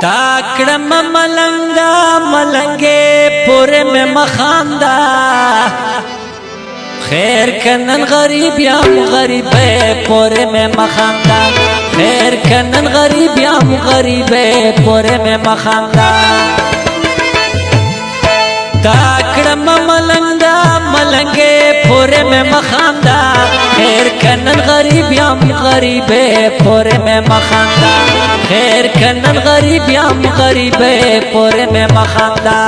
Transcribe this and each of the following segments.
تاکڑم ملنگا ملنگے پورے میں مخاندہ خیر کنن غریب یام غریب پورے میں مخاندہ خیر کنن غریب یام غریب پورے میں مخاندہ تاکڑم ملنگا ملنگے پورے میں مخاندہ خیر کنن غریب یام غریب پورے میں مخاندہ خیر کنن غریب یام غریب پورے میں مخاندہ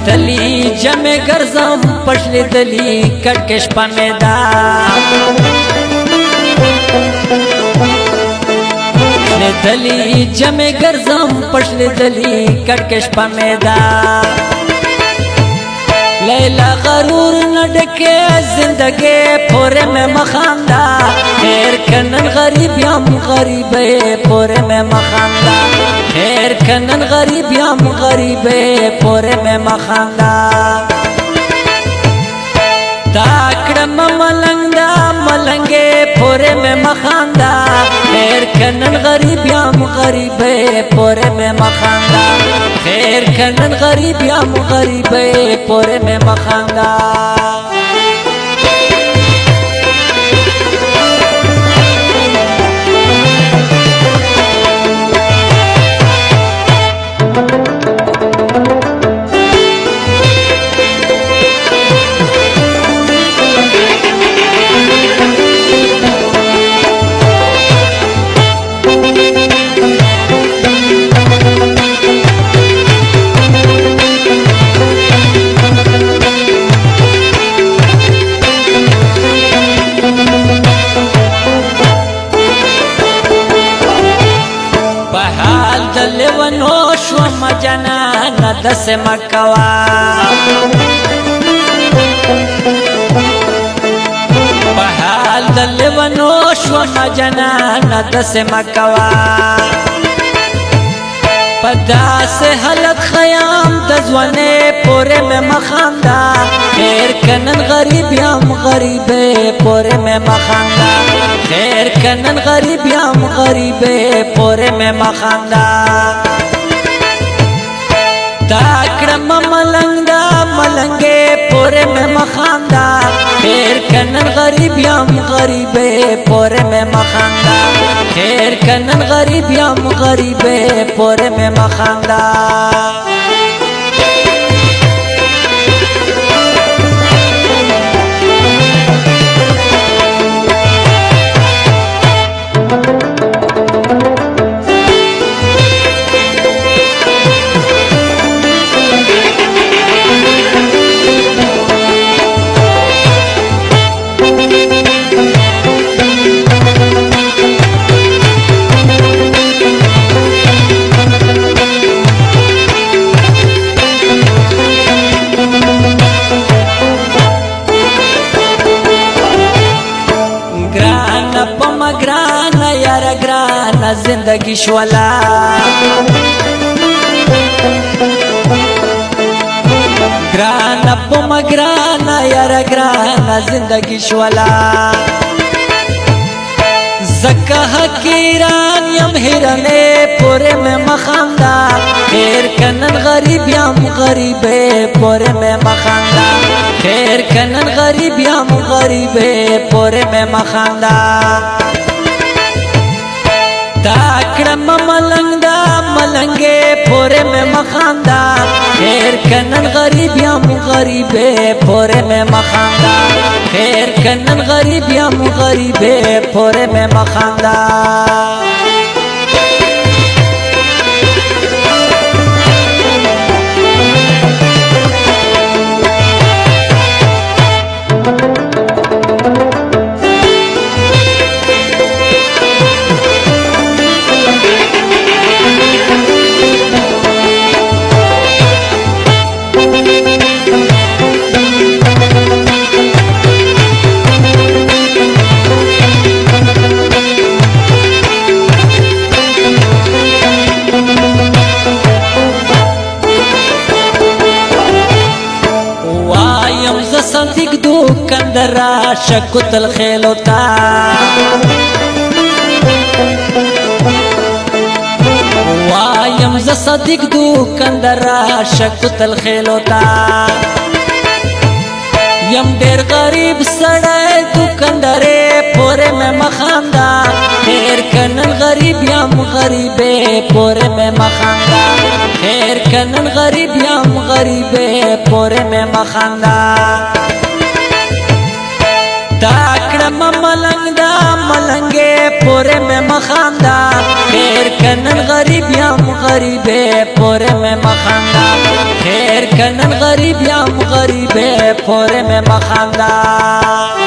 دلی جمع گرزم پشل دلی کٹکش پا میدان دلی جمع گرزم پشل دلی کٹکش پا میدان لیلا غرور نڈکے زندگی پورے میں مخاندہ خیر کنن غریب یام غریب پورے میں مخاندہ خیر کنن غریب یام غریب پورے میں مخاندہ تاکڑم ملنگا ملنگے پورے میں مخاندہ خیر کنن غریب یام غریب پورے میں مخاندہ خیر کنن غریب یام غریب پورے میں مخاندہ جنان دس مکوا بحال دل ونوش وما جنان دس مکوا پدا سے حلق خیام دزوانے پورے میں مخاندہ خیر کنن غریب یام غریب پورے میں مخاندہ خیر کنن غریب یام غریب پورے میں مخاندہ تاکڑم ملنگا ملنگے پورے میں مخاندہ خیر کنن غریب یام غریب پورے میں مخاندہ خیر کنن غریب یام غریب پورے میں مخاندہ زندگی شوالا گرانا پم گرانا یار گرانا زندگی شوالا زکا حقیران یم ہیرنے پورے میں مخاندہ خیر کنن غریب یام غریب پورے میں مخاندہ خیر کنن غریب یام غریب پورے میں مخاندہ تاکڑم ملنگا ملنگے پورے میں مخاندہ خیر کنن غریب یام غریب پورے میں مخاندہ خیر کنن غریب یام غریب پورے میں مخاندہ وایم ز صدیق دوکندر شکت الخیلو تا وایم ز صدیق دوکندر شکت الخیلو تا یم ډیر غریب سړی دوکندرې پورې مې مخاندا خیر کنن غریب یم غریبې پورې مې مخاندا خیر کنن غریب یم غریبې پورې مې مخاندا تا کړم ملنګ دا ملنګې پورې مې مخاندا خیر کنن غریب یم غریبې پورې مې مخاندا خیر کنن غریب یم غریبې پورې مې مخاندا